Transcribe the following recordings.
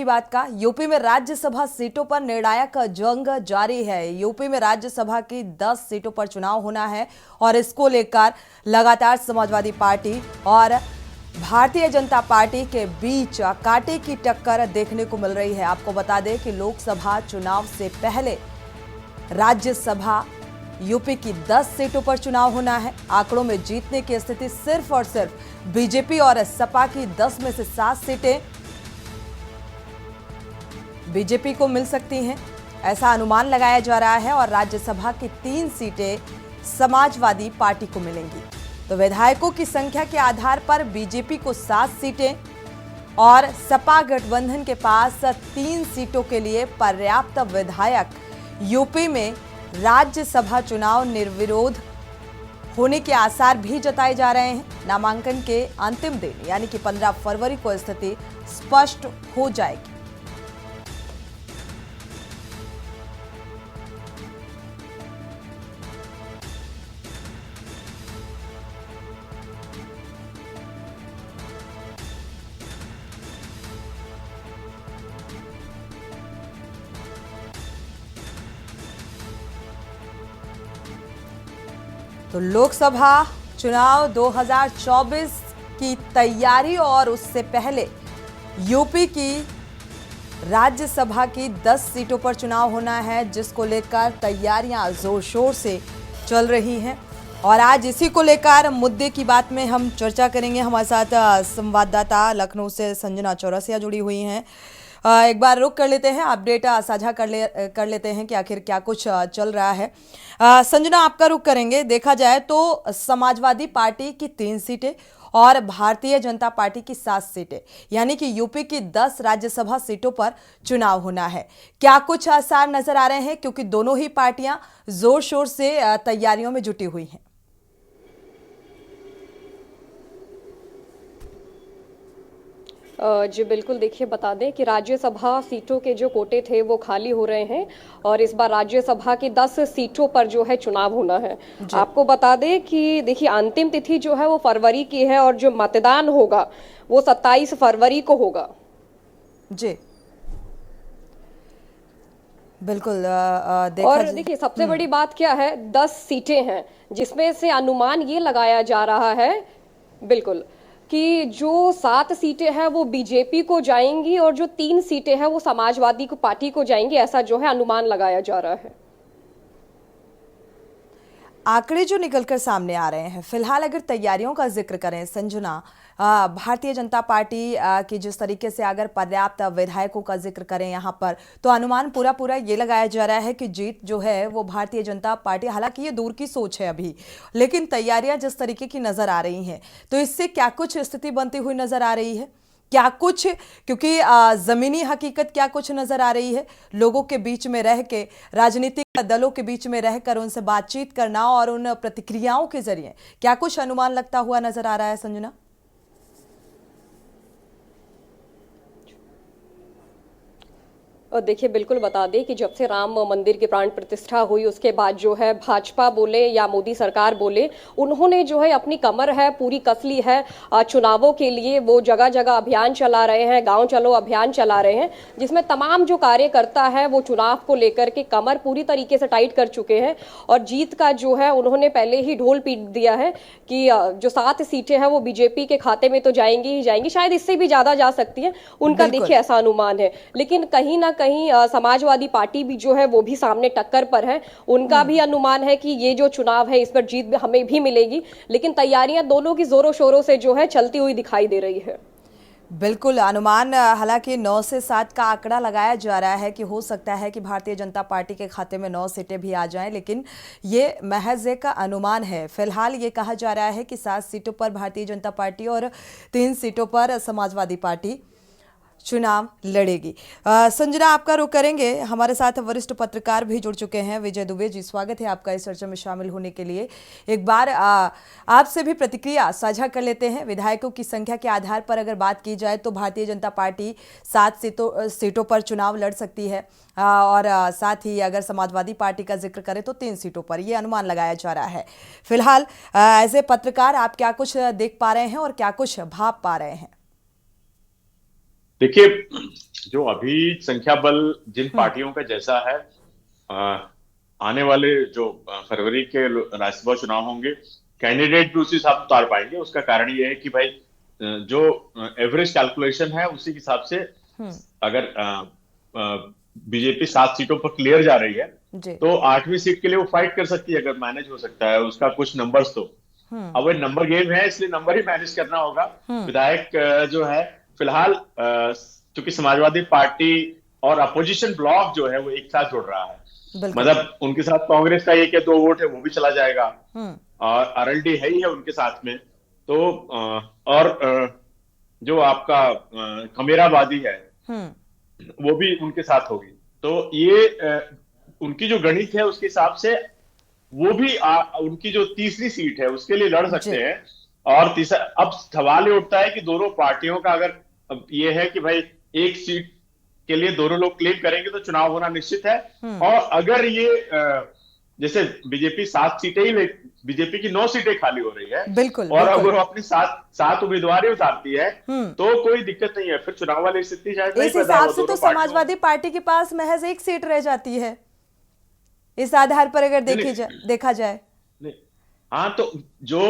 की बात का यूपी में राज्यसभा सीटों पर निर्णायक जंग जारी है। यूपी में राज्यसभा की 10 सीटों पर चुनाव होना है और इसको लेकर लगातार समाजवादी पार्टी और भारतीय जनता पार्टी के बीच कांटे की टक्कर देखने को मिल रही है। आपको बता दें कि लोकसभा चुनाव से पहले राज्यसभा यूपी की 10 सीटों पर चुनाव होना है। आंकड़ों में जीतने की स्थिति सिर्फ और सिर्फ बीजेपी और सपा की 10 में से 7 सीटें बीजेपी को मिल सकती हैं, ऐसा अनुमान लगाया जा रहा है और राज्यसभा की 3 सीटें समाजवादी पार्टी को मिलेंगी। तो विधायकों की संख्या के आधार पर बीजेपी को 7 सीटें और सपा गठबंधन के पास 3 सीटों के लिए पर्याप्त विधायक यूपी में राज्यसभा चुनाव निर्विरोध होने के आसार भी जताए जा रहे हैं। नामांकन के अंतिम दिन यानी कि 15 फरवरी को स्थिति स्पष्ट हो जाएगी। तो लोकसभा चुनाव 2024 की तैयारी और उससे पहले यूपी की राज्यसभा की 10 सीटों पर चुनाव होना है, जिसको लेकर तैयारियां जोर शोर से चल रही हैं। और आज इसी को लेकर मुद्दे की बात में हम चर्चा करेंगे। हमारे साथ संवाददाता लखनऊ से संजना चौरसिया जुड़ी हुई हैं। एक बार रुक कर लेते हैं, अपडेट साझा कर लेते हैं कि आखिर क्या कुछ चल रहा है। संजना, आपका रुक करेंगे। देखा जाए तो समाजवादी पार्टी की 3 सीटें और भारतीय जनता पार्टी की 7 सीटें यानी कि यूपी की 10 राज्यसभा सीटों पर चुनाव होना है। क्या कुछ आसार नजर आ रहे हैं, क्योंकि दोनों ही पार्टियां जोर शोर से तैयारियों में जुटी हुई हैं? जी बिल्कुल, देखिए बता दें कि राज्यसभा सीटों के जो कोटे थे वो खाली हो रहे हैं और इस बार राज्यसभा की 10 सीटों पर जो है चुनाव होना है। आपको बता दें कि देखिए अंतिम तिथि जो है वो फरवरी की है और जो मतदान होगा वो 27 फरवरी को होगा। जी बिल्कुल। और देखिए सबसे बड़ी बात क्या है, 10 सीटें हैं जिसमें से अनुमान ये लगाया जा रहा है बिल्कुल कि जो 7 सीटें हैं वो बीजेपी को जाएंगी और जो 3 सीटें हैं वो समाजवादी को पार्टी को जाएंगी, ऐसा जो है अनुमान लगाया जा रहा है। आंकड़े जो निकलकर सामने आ रहे हैं, फिलहाल अगर तैयारियों का जिक्र करें संजना, भारतीय जनता पार्टी की जिस तरीके से अगर पर्याप्त विधायकों का जिक्र करें यहाँ पर, तो अनुमान पूरा ये लगाया जा रहा है कि जीत जो है वो भारतीय जनता पार्टी, हालांकि ये दूर की सोच है अभी, लेकिन तैयारियां जिस तरीके की नजर आ रही हैं, तो इससे क्या कुछ स्थिति बनती हुई नजर आ रही है? क्या कुछ, क्योंकि जमीनी हकीकत क्या कुछ नजर आ रही है, लोगों के बीच में रह के, राजनीतिक दलों के बीच में रहकर उनसे बातचीत करना और उन प्रतिक्रियाओं के जरिए क्या कुछ अनुमान लगता हुआ नजर आ रहा है संजना? और देखिए बिल्कुल बता दें कि जब से राम मंदिर की प्राण प्रतिष्ठा हुई उसके बाद जो है भाजपा बोले या मोदी सरकार बोले, उन्होंने जो है अपनी कमर है पूरी कस ली है चुनावों के लिए। वो जगह जगह अभियान चला रहे हैं, गांव चलो अभियान चला रहे हैं, जिसमें तमाम जो कार्यकर्ता है वो चुनाव को लेकर के कमर पूरी तरीके से टाइट कर चुके हैं और जीत का जो है उन्होंने पहले ही ढोल पीट दिया है कि जो 7 सीटें हैं वो बीजेपी के खाते में तो जाएंगी ही जाएंगी, शायद इससे भी ज्यादा जा सकती है उनका। देखिए ऐसा अनुमान है, लेकिन कहीं ना कहीं समाजवादी पार्टी भी जो है वो भी सामने टक्कर पर है। उनका भी अनुमान है कि ये जो चुनाव है इस पर जीत हमें भी मिलेगी, लेकिन तैयारियां दोनों की जोरों शोरों से जो है चलती हुई दिखाई दे रही है। बिल्कुल अनुमान, हालांकि 9 से 7 का आंकड़ा लगाया जा रहा है कि हो सकता है कि भारतीय जनता पार्टी के खाते में 9 सीटें भी आ जाएं, लेकिन ये महज एक अनुमान है। फिलहाल ये कहा जा रहा है कि 7 सीटों पर भारतीय जनता पार्टी और 3 सीटों पर समाजवादी पार्टी चुनाव लड़ेगी। संजना, आपका रुख करेंगे। हमारे साथ वरिष्ठ पत्रकार भी जुड़ चुके हैं, विजय दुबे जी, स्वागत है आपका इस चर्चा में शामिल होने के लिए। एक बार आपसे भी प्रतिक्रिया साझा कर लेते हैं। विधायकों की संख्या के आधार पर अगर बात की जाए तो भारतीय जनता पार्टी 7 सीटों पर चुनाव लड़ सकती है और साथ ही अगर समाजवादी पार्टी का जिक्र करें तो 3 सीटों पर यह अनुमान लगाया जा रहा है। फिलहाल एज ए पत्रकार आप क्या कुछ देख पा रहे हैं और क्या कुछ भाप पा रहे हैं? देखिए, जो अभी संख्या बल जिन पार्टियों का जैसा है, अ, आने वाले जो फरवरी के राज्यसभा चुनाव होंगे, कैंडिडेट भी उसी हिसाब से उतार पाएंगे। उसका कारण ये है कि भाई जो एवरेज कैलकुलेशन है उसी के हिसाब से अगर बीजेपी 7 सीटों पर क्लियर जा रही है जी। तो 8वीं सीट के लिए वो फाइट कर सकती है, अगर मैनेज हो सकता है उसका कुछ नंबर्स तो। अब वो नंबर गेम है, इसलिए नंबर ही मैनेज करना होगा। विधायक जो है फिलहाल, क्योंकि समाजवादी पार्टी और अपोजिशन ब्लॉक जो है वो एक साथ जुड़ रहा है, बिल्कुल। मतलब उनके साथ कांग्रेस का 1 या 2 वोट है वो भी चला जाएगा, और आरएलडी है ही है उनके साथ में। तो और जो आपका खमेराबादी है वो भी उनके साथ होगी। तो ये उनकी जो गणित है उसके हिसाब से वो भी उनकी जो तीसरी सीट है उसके लिए लड़ सकते हैं। और तीसरा, अब सवाल ये उठता है कि दोनों पार्टियों का अगर अब ये है कि भाई एक सीट के लिए दोनों लोग क्लेम करेंगे तो चुनाव होना निश्चित है। और अगर ये जैसे बीजेपी 7 सीटें ही बीजेपी की 9 सीटें खाली हो रही है, बिल्कुल, और बिल्कुल। अगर वो अपनी सात उम्मीदवार ही उतारती है तो कोई दिक्कत नहीं है, फिर चुनाव वाली स्थिति शायद नहीं इस पैदा हिसाब हो से तो दोनों समाजवादी पार्टी के पास महज 1 सीट रह जाती है, इस आधार पर अगर देखा जाए। नहीं, हाँ, तो जो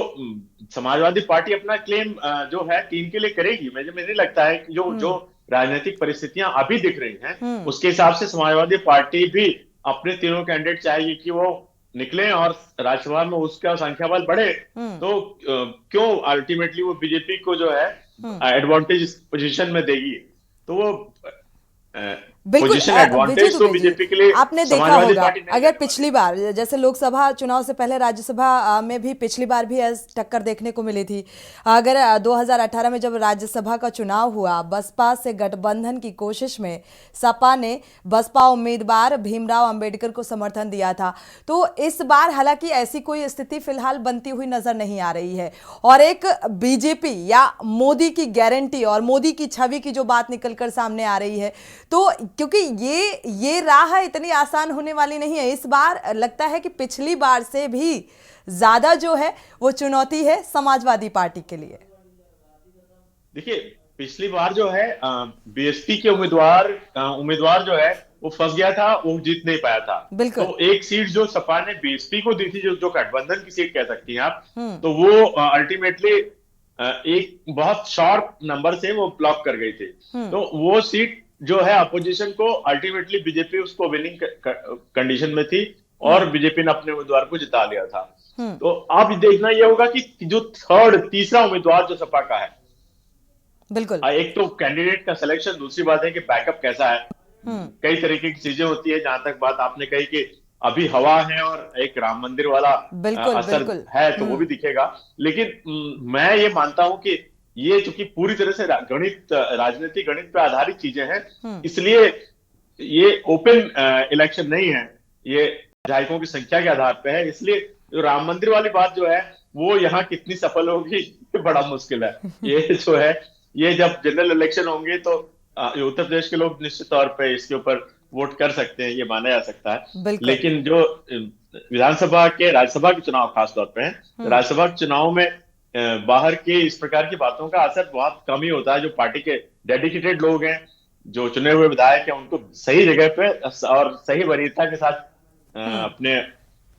समाजवादी पार्टी अपना क्लेम जो है 3 के लिए करेगी, मुझे नहीं लगता है कि जो राजनीतिक परिस्थितियां अभी दिख रही हैं उसके हिसाब से समाजवादी पार्टी भी अपने तीनों कैंडिडेट चाहेगी कि वो निकले और राज्यसभा में उसका संख्या बल बढ़े। तो क्यों अल्टीमेटली वो बीजेपी को जो है एडवांटेज पोजीशन में देगी, तो वो बिल्कुल। पोजीशन विजय एडवांटेज तो दुबे जी, बीजेपी के लिए आपने देखा समाजवादी होगा पार्टी नहीं अगर देने पिछली बार जैसे लोकसभा चुनाव से पहले राज्यसभा में भी पिछली बार भी ऐसी टक्कर देखने को मिली थी। अगर 2018 में जब राज्यसभा का चुनाव हुआ, बसपा से गठबंधन की कोशिश में सपा ने बसपा उम्मीदवार भीमराव अंबेडकर को समर्थन दिया था। तो इस बार हालांकि ऐसी कोई स्थिति फिलहाल बनती हुई नजर नहीं आ रही है, और एक बीजेपी या मोदी की गारंटी और मोदी की छवि की जो बात निकलकर सामने आ रही है, तो क्योंकि ये राह इतनी आसान होने वाली नहीं है। इस बार लगता है कि पिछली बार से भी ज्यादा जो है वो चुनौती है समाजवादी पार्टी के लिए। देखिए, पिछली बार जो है बीएसपी के उम्मीदवार जो है वो फंस गया था, वो जीत नहीं पाया था। बिल्कुल। तो एक सीट जो सपा ने बीएसपी को दी थी, जो गठबंधन की सीट कह सकती हैं आप, तो वो अल्टीमेटली एक बहुत शॉर्ट नंबर से वो ब्लॉक कर गई थी। तो वो सीट जो है अपोजिशन को अल्टीमेटली बीजेपी उसको विनिंग कंडीशन में थी और बीजेपी ने अपने उम्मीदवार को जिता लिया था। तो अब देखना यह होगा कि जो तीसरा उम्मीदवार जो सपा का है, बिल्कुल, एक तो कैंडिडेट का सिलेक्शन, दूसरी बात है कि बैकअप कैसा है। कई तरीके की चीजें होती है। जहां तक बात आपने कही कि अभी हवा है और एक राम मंदिर वाला असर है, तो वो भी दिखेगा। लेकिन मैं ये मानता हूं कि ये चूंकि पूरी तरह से राजनीतिक गणित पे आधारित चीजें हैं, इसलिए ये ओपन इलेक्शन नहीं है, ये विधायकों की संख्या के आधार पे है। इसलिए जो राम मंदिर वाली बात जो है वो यहाँ कितनी सफल होगी ये बड़ा मुश्किल है। ये जो है, ये जब जनरल इलेक्शन होंगे तो उत्तर प्रदेश के लोग निश्चित तौर पे इसके ऊपर वोट कर सकते हैं, ये माना जा सकता है। लेकिन जो विधानसभा के राज्यसभा के चुनाव खासतौर पे है, राज्यसभा के चुनाव में बाहर के इस प्रकार की बातों का असर बहुत कम ही होता है। जो पार्टी के डेडिकेटेड लोग हैं, जो चुने हुए विधायक हैं, उनको सही जगह पे और सही वरीयता के साथ अपने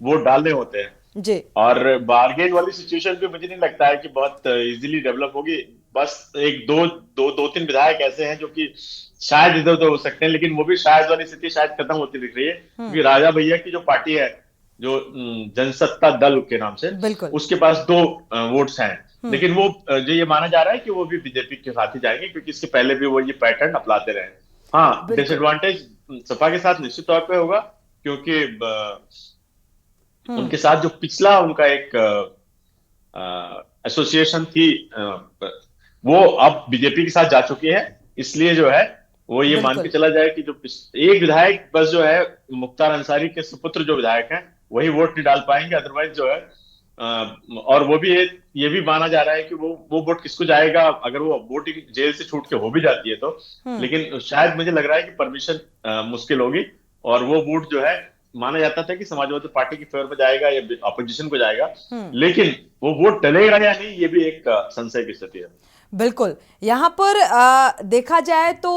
वोट डालने होते हैं जी। और बार्गेन वाली सिचुएशन भी मुझे नहीं लगता है कि बहुत इजीली डेवलप होगी। बस एक दो तीन विधायक ऐसे हैं जो कि शायद इधर उधर हो सकते हैं, लेकिन वो भी शायद वाली स्थिति शायद खत्म होती दिख रही है, क्योंकि राजा भैया की जो पार्टी है, जो जनसत्ता दल के नाम से, उसके पास 2 वोट्स हैं। लेकिन वो जो ये माना जा रहा है कि वो भी बीजेपी के साथ ही जाएंगे, क्योंकि इसके पहले भी वो ये पैटर्न अपनाते रहे। हाँ, डिसएडवांटेज सपा के साथ निश्चित तौर पे होगा, क्योंकि उनके साथ जो पिछला उनका एक एसोसिएशन थी, वो अब बीजेपी के साथ जा चुकी है। इसलिए जो है वो ये मान के चला जाए कि जो एक विधायक बस जो है मुख्तार अंसारी के सुपुत्र जो विधायक हैं वही वोट नहीं डाल पाएंगे। अदरवाइज जो है और वो भी ये भी माना जा रहा है कि वो वोट किसको जाएगा अगर वो वोटिंग जेल से छूट के हो भी जाती है तो। लेकिन शायद मुझे लग रहा है कि परमिशन मुश्किल होगी, और वो वोट जो है माना जाता था कि समाजवादी पार्टी की फेवर में जाएगा या अपोजिशन को जाएगा, लेकिन वो वोट डलेगा या नहीं, ये भी एक संशय की स्थिति है। बिल्कुल। यहाँ पर देखा जाए तो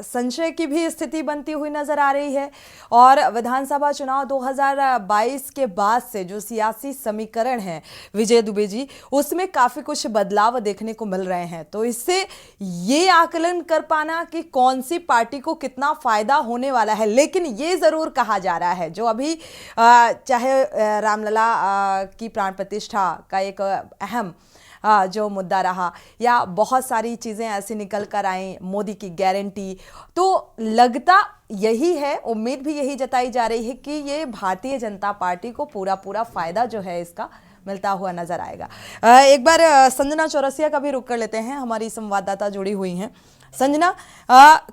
संशय की भी स्थिति बनती हुई नजर आ रही है और विधानसभा चुनाव 2022 के बाद से जो सियासी समीकरण है विजय दुबे जी, उसमें काफी कुछ बदलाव देखने को मिल रहे हैं। तो इससे ये आकलन कर पाना कि कौन सी पार्टी को कितना फायदा होने वाला है, लेकिन ये जरूर कहा जा रहा है जो अभी चाहे रामलला की प्राण प्रतिष्ठा का एक अहम जो मुद्दा रहा या बहुत सारी चीज़ें ऐसी निकल कर आई, मोदी की गारंटी, तो लगता यही है, उम्मीद भी यही जताई जा रही है कि ये भारतीय जनता पार्टी को पूरा पूरा फायदा जो है इसका मिलता हुआ नजर आएगा। एक बार संजना चौरसिया का भी रुख कर लेते हैं, हमारी संवाददाता जुड़ी हुई हैं। संजना,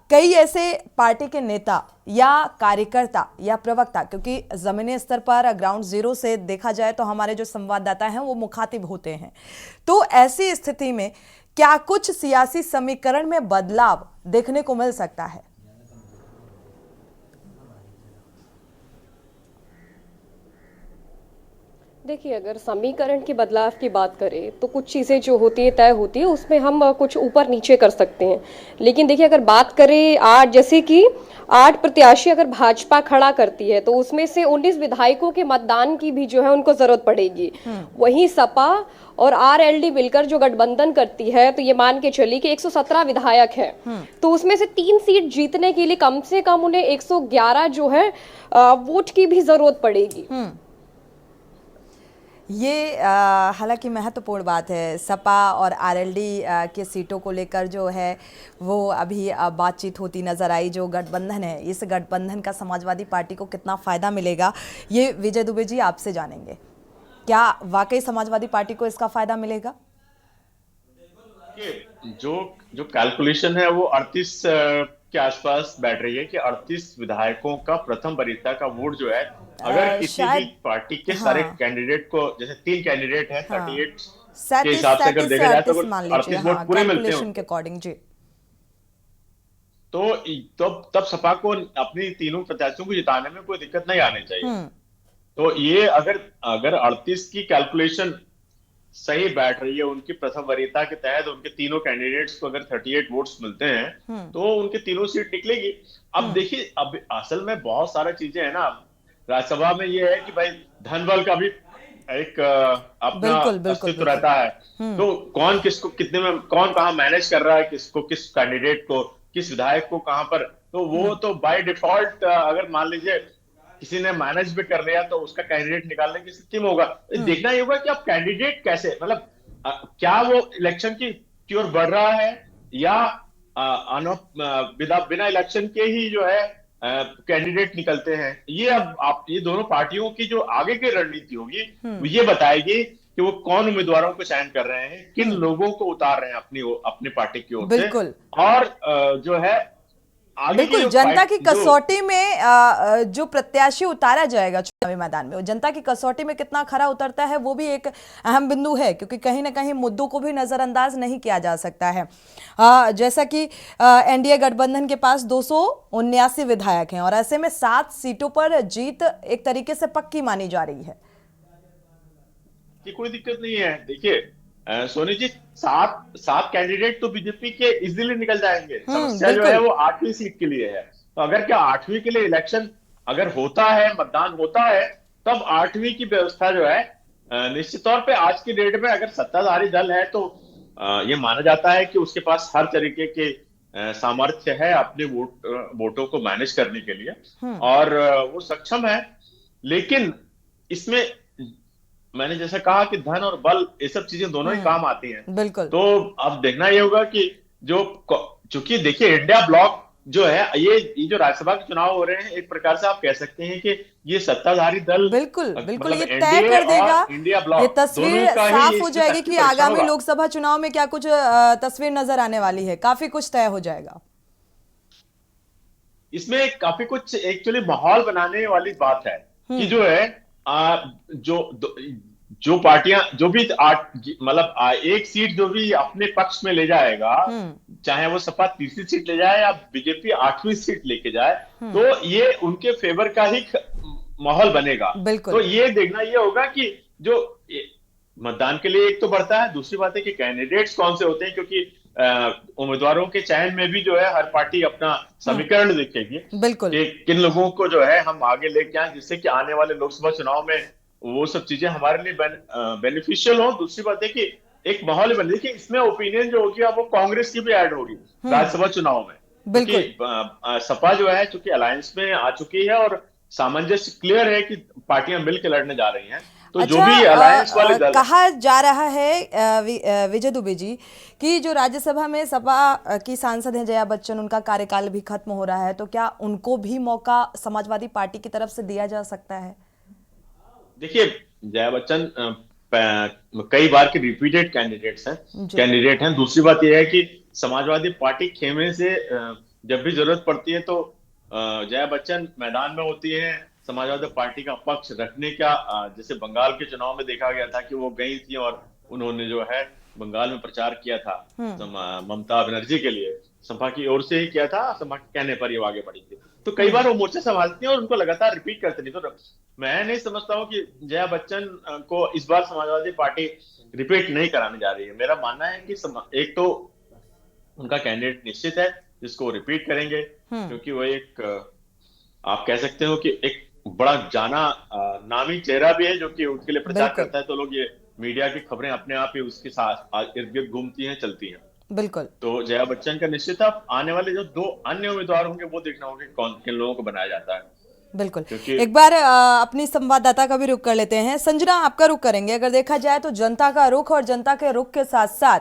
कई ऐसे पार्टी के नेता या कार्यकर्ता या प्रवक्ता, क्योंकि जमीनी स्तर पर ग्राउंड जीरो से देखा जाए तो हमारे जो संवाददाता हैं वो मुखातिब होते हैं, तो ऐसी स्थिति में क्या कुछ सियासी समीकरण में बदलाव देखने को मिल सकता है? देखिए, अगर समीकरण की बदलाव की बात करें तो कुछ चीज़ें जो होती है तय होती है, उसमें हम कुछ ऊपर नीचे कर सकते हैं। लेकिन देखिए, अगर बात करें आज, जैसे कि 8 प्रत्याशी अगर भाजपा खड़ा करती है तो उसमें से 19 विधायकों के मतदान की भी जो है उनको जरूरत पड़ेगी। वहीं सपा और आरएलडी मिलकर जो गठबंधन करती है तो ये मान के चली कि 117 विधायक है, तो उसमें से 3 सीट जीतने के लिए कम से कम उन्हें 111 जो है वोट की भी जरूरत पड़ेगी। ये हालांकि महत्वपूर्ण बात है। सपा और आरएलडी के सीटों को लेकर जो है वो अभी बातचीत होती नजर आई। जो गठबंधन है, इस गठबंधन का समाजवादी पार्टी को कितना फायदा मिलेगा, ये विजय दुबे जी आपसे जानेंगे। क्या वाकई समाजवादी पार्टी को इसका फायदा मिलेगा? जो कैलकुलेशन है वो 38 के आसपास बैठ रही है कि 38 विधायकों का प्रथम वरीयता का वोट जो है, अगर किसी भी पार्टी के सारे कैंडिडेट को, जैसे 3 कैंडिडेट हैं, 38 के हिसाब से अगर देखा जाए तो 38 वोट पूरे मिलते हैं के अकॉर्डिंग जी। तो तब सपा को अपनी तीनों प्रत्याशियों को जिताने में कोई दिक्कत नहीं आनी चाहिए। तो ये अगर 38 की कैलकुलेशन सही बैठ रही है, उनकी प्रथम वरीयता के तहत उनके तीनों कैंडिडेट्स को अगर 38 वोट्स मिलते हैं तो उनकी तीनों सीट निकलेगी। अब देखिए, अब असल में बहुत सारी चीजें हैं ना राज्यसभा में, ये है कि भाई धनबल का भी एक अपना अस्तित्व रहता है। तो कौन किसको कितने में, कौन कहाँ मैनेज कर रहा है, किसको, किस कैंडिडेट को, किस विधायक को कहां पर, तो वो तो बाय डिफॉल्ट अगर मान लीजिए किसी ने मैनेज भी कर लिया तो उसका कैंडिडेट निकालने की स्थिति में होगा। देखना ये होगा कि आप कैंडिडेट कैसे, मतलब क्या वो इलेक्शन की ओर बढ़ रहा है या बिना इलेक्शन के ही जो है कैंडिडेट निकलते हैं। ये अब आप ये दोनों पार्टियों की जो आगे की रणनीति होगी वो ये बताएगी कि वो कौन उम्मीदवारों को चयन कर रहे हैं, किन लोगों को उतार रहे हैं अपनी पार्टी की ओर से, और जो है बिल्कुल जनता की कसौटी में जो प्रत्याशी उतारा जाएगा चुनावी मैदान में, वो जनता की कसौटी में कितना खरा उतरता है वो भी एक अहम बिंदु है, क्योंकि कहीं ना कहीं मुद्दों को भी नजरअंदाज नहीं किया जा सकता है। जैसा कि एनडीए गठबंधन के पास 279 विधायक हैं और ऐसे में 7 सीटों पर जीत एक तरीके से पक्की मानी जा रही है। कोई दिक्कत नहीं है। देखिए सोनी जी, 7 कैंडिडेट तो बीजेपी के इजीली निकल जाएंगे। समस्या जो है वो 8वीं सीट के लिए है। तो अगर क्या 8वीं के लिए इलेक्शन अगर होता है, मतदान होता है, तब 8वीं की व्यवस्था जो है निश्चित तौर पे आज की डेट में अगर सत्ताधारी दल है तो ये माना जाता है कि उसके पास हर तरीके के सामर्थ्य है अपने वोटों को मैनेज करने के लिए और वो सक्षम है। लेकिन इसमें मैंने जैसा कहा कि धन और बल, ये सब चीजें दोनों ही काम आती हैं। बिल्कुल। तो अब देखना ये होगा कि चूंकि देखिए इंडिया ब्लॉक जो है, ये जो राज्यसभा के चुनाव हो रहे हैं, एक प्रकार से आप कह सकते हैं कि ये सत्ताधारी दल बिल्कुल ये तय कर देगा, इंडिया ब्लॉक, ये तस्वीर साफ हो जाएगी कि आगामी लोकसभा चुनाव में क्या कुछ तस्वीर नजर आने वाली है। काफी कुछ तय हो जाएगा। इसमें काफी कुछ एक्चुअली माहौल बनाने वाली बात है कि जो है जो पार्टियां जो भी मतलब एक सीट जो भी अपने पक्ष में ले जाएगा, चाहे वो सपा 3री सीट ले जाए या बीजेपी 8वीं सीट लेके जाए, तो ये उनके फेवर का ही माहौल बनेगा। तो ये देखना ये होगा कि जो मतदान के लिए एक तो बढ़ता है, दूसरी बात है कि कैंडिडेट्स कौन से होते हैं, क्योंकि उम्मीदवारों के चयन में भी जो है हर पार्टी अपना समीकरण देखेगी बिल्कुल कि किन लोगों को जो है हम आगे लेके आए, जिससे कि आने वाले लोकसभा चुनाव में वो सब चीजें हमारे लिए बेनिफिशियल हो। दूसरी बात है कि एक माहौल बन, देखिए इसमें ओपिनियन जो होगी अब वो कांग्रेस की भी ऐड होगी राज्यसभा चुनाव में, क्योंकि सपा जो है चूंकि अलायंस में आ चुकी है और सामंजस्य क्लियर है कि पार्टियां मिलकर लड़ने जा रही हैं। तो जो भी अलायंस वाले दल कहा जा रहा है विजय दुबे जी कि जो राज्यसभा में सपा की सांसद हैं जया बच्चन, उनका कार्यकाल भी खत्म हो रहा है, तो क्या उनको भी मौका समाजवादी पार्टी की तरफ से दिया जा सकता है? देखिए जया बच्चन कई बार के रिपीटेड कैंडिडेट हैं। दूसरी बात यह है कि समाजवादी पार्टी खेमे से जब भी जरूरत पड़ती है तो जया बच्चन मैदान में होती है समाजवादी पार्टी का पक्ष रखने का। जैसे बंगाल के चुनाव में देखा गया था कि वो गई थी और उन्होंने जो है बंगाल में प्रचार किया था ममता बनर्जी के लिए, सपा की ओर से ही किया था, सपा के कहने पर ये आगे बढ़ी थी। तो कई बार वो मोर्चा संभालती हैं और उनको लगातार रिपीट करते नहीं। तो मैं नहीं समझता हूँ कि जया बच्चन को इस बार समाजवादी पार्टी रिपीट नहीं कराने जा रही है। मेरा मानना है कि एक तो उनका कैंडिडेट निश्चित है जिसको रिपीट करेंगे, क्योंकि वो एक आप कह सकते हो कि एक बड़ा जाना नामी चेहरा भी है जो कि उसके लिए प्रचार करता है। तो लोग ये मीडिया की खबरें अपने आप ही उसके साथ इर्द गिर्द घूमती हैं, चलती हैं। बिल्कुल। तो जया बच्चन का निश्चित है। आने वाले जो दो अन्य उम्मीदवार होंगे वो देखना होगा कौन किन लोगों को बनाया जाता है। बिल्कुल। एक बार अपनी संवाददाता का भी रुख कर लेते हैं। संजना, आपका रुख करेंगे। अगर देखा जाए तो जनता का रुख और जनता के रुख के साथ साथ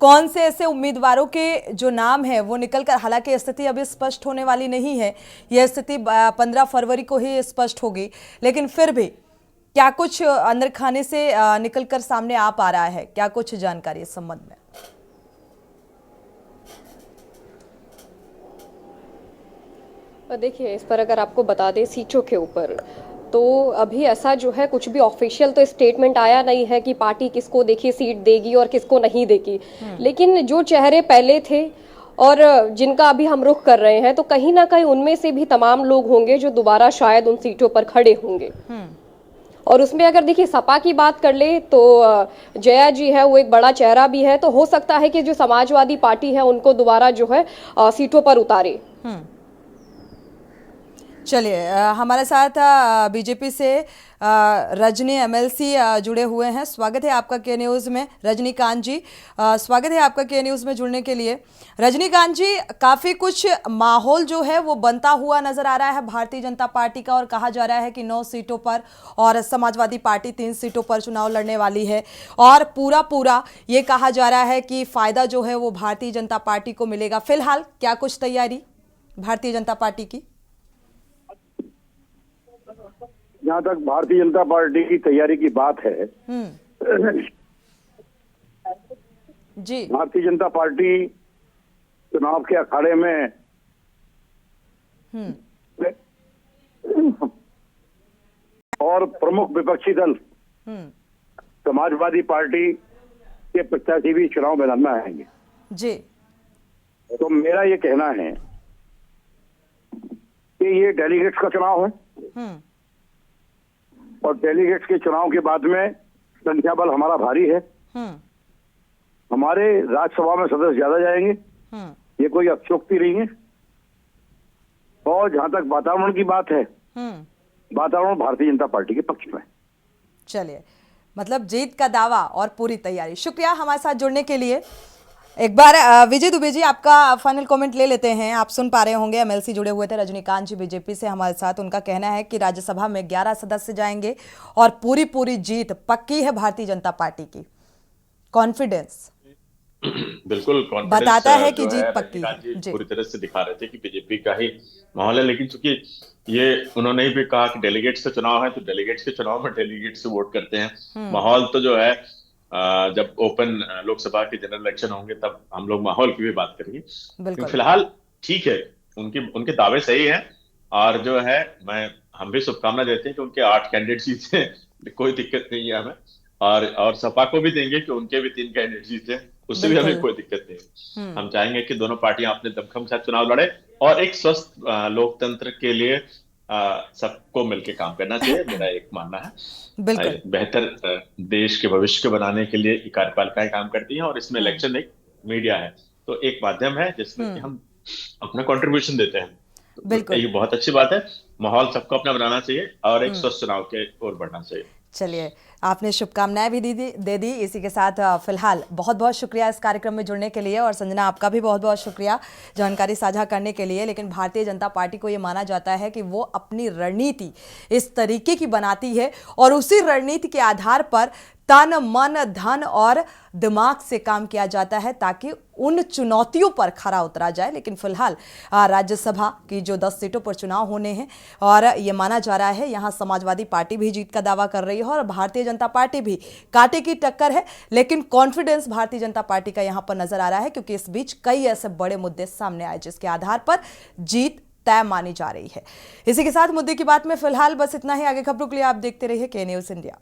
कौन से ऐसे उम्मीदवारों के जो नाम है वो निकलकर, हालांकि स्थिति अभी स्पष्ट होने वाली नहीं है, यह स्थिति 15 फरवरी को ही स्पष्ट होगी, लेकिन फिर भी क्या कुछ अंदर खाने से निकलकर सामने आ पा रहा है? क्या कुछ जानकारी इस संबंध में? देखिए, इस पर अगर आपको बता दें सीटों के ऊपर, तो अभी ऐसा जो है कुछ भी ऑफिशियल तो स्टेटमेंट आया नहीं है कि पार्टी किसको देखिए सीट देगी और किसको नहीं देगी। लेकिन जो चेहरे पहले थे और जिनका अभी हम रुख कर रहे हैं, तो कहीं ना कहीं उनमें से भी तमाम लोग होंगे जो दोबारा शायद उन सीटों पर खड़े होंगे। और उसमें अगर देखिए सपा की बात कर ले तो जया जी है, वो एक बड़ा चेहरा भी है, तो हो सकता है कि जो समाजवादी पार्टी है उनको दोबारा जो है सीटों पर उतारे। चलिए, हमारे साथ बीजेपी से रजनी एमएलसी जुड़े हुए हैं। स्वागत है आपका के न्यूज़ में रजनीकांत जी। स्वागत है आपका के न्यूज़ में जुड़ने के लिए। रजनीकांत जी, काफ़ी कुछ माहौल जो है वो बनता हुआ नज़र आ रहा है भारतीय जनता पार्टी का, और कहा जा रहा है कि 9 सीटों पर और समाजवादी पार्टी 3 सीटों पर चुनाव लड़ने वाली है, और पूरा ये कहा जा रहा है कि फ़ायदा जो है वो भारतीय जनता पार्टी को मिलेगा। फिलहाल क्या कुछ तैयारी भारतीय जनता पार्टी की? जहाँ तक भारतीय जनता पार्टी की तैयारी की बात है जी, भारतीय जनता पार्टी चुनाव के अखाड़े में और प्रमुख विपक्षी दल समाजवादी पार्टी के प्रत्याशी भी चुनाव मैदान में आएंगे जी। तो मेरा ये कहना है कि ये डेलीगेट्स का चुनाव है, और डेलीगेट्स के चुनाव के बाद में संख्या बल हमारा भारी है। हमारे राज्यसभा में सदस्य ज्यादा जाएंगे, ये कोई अतिशयोक्ति नहीं है। और जहां तक वातावरण की बात है, वातावरण भारतीय जनता पार्टी के पक्ष में। चलिए, मतलब जीत का दावा और पूरी तैयारी। शुक्रिया हमारे साथ जुड़ने के लिए। एक बार विजय दुबे जी, आपका फाइनल कमेंट ले लेते हैं। आप सुन पा रहे होंगे, एमएलसी जुड़े हुए थे रजनीकांत जी बीजेपी से हमारे साथ। उनका कहना है कि राज्यसभा में 11 सदस्य जाएंगे और पूरी जीत पक्की है भारतीय जनता पार्टी की। कॉन्फिडेंस बिल्कुल बताता है कि जीत पक्की है। पूरी तरह से दिखा रहे थे कि बीजेपी का ही माहौल है, लेकिन चूंकि ये उन्होंने भी कहा कि डेलीगेट्स का चुनाव है, तो डेलीगेट्स के चुनाव में डेलीगेट्स से वोट करते हैं। माहौल तो जो है जब ओपन लोकसभा के जनरल इलेक्शन होंगे तब हम लोग माहौल की भी बात करेंगे। फिलहाल ठीक है, उनके दावे सही हैं, और जो है हम भी शुभकामना देते हैं कि उनके 8 कैंडिडेट जीते, कोई दिक्कत नहीं है हमें। और सपा को भी देंगे कि उनके भी 3 कैंडिडेट जीते, उससे भी हमें कोई दिक्कत नहीं। हम चाहेंगे कि दोनों पार्टियां अपने दमखम के साथ चुनाव लड़े और एक स्वस्थ लोकतंत्र के लिए सबको मिलकर काम करना चाहिए, मेरा एक मानना है। बिल्कुल। बेहतर देश के भविष्य को बनाने के लिए कार्यपालिकाएं काम करती हैं, और इसमें इलेक्शन एक मीडिया है, तो एक माध्यम है जिसमें कि हम अपना कंट्रीब्यूशन देते हैं। बिल्कुल, ये बहुत अच्छी बात है। माहौल सबको अपना बनाना चाहिए और एक स्वस्थ चुनाव के ओर बढ़ना चाहिए। चलिए, आपने शुभकामनाएं भी दे दी। इसी के साथ फिलहाल बहुत बहुत शुक्रिया इस कार्यक्रम में जुड़ने के लिए, और संजना आपका भी बहुत बहुत शुक्रिया जानकारी साझा करने के लिए। लेकिन भारतीय जनता पार्टी को ये माना जाता है कि वो अपनी रणनीति इस तरीके की बनाती है और उसी रणनीति के आधार पर तन मन धन और दिमाग से काम किया जाता है ताकि उन चुनौतियों पर खरा उतरा जाए। लेकिन फिलहाल राज्यसभा की जो 10 सीटों पर चुनाव होने हैं, और ये माना जा रहा है यहाँ समाजवादी पार्टी भी जीत का दावा कर रही है और भारतीय जनता पार्टी भी, कांटे की टक्कर है। लेकिन कॉन्फिडेंस भारतीय जनता पार्टी का यहाँ पर नजर आ रहा है, क्योंकि इस बीच कई ऐसे बड़े मुद्दे सामने आए जिसके आधार पर जीत तय मानी जा रही है। इसी के साथ मुद्दे की बात में फिलहाल बस इतना ही। आगे खबरों के लिए आप देखते रहिए के न्यूज़ इंडिया।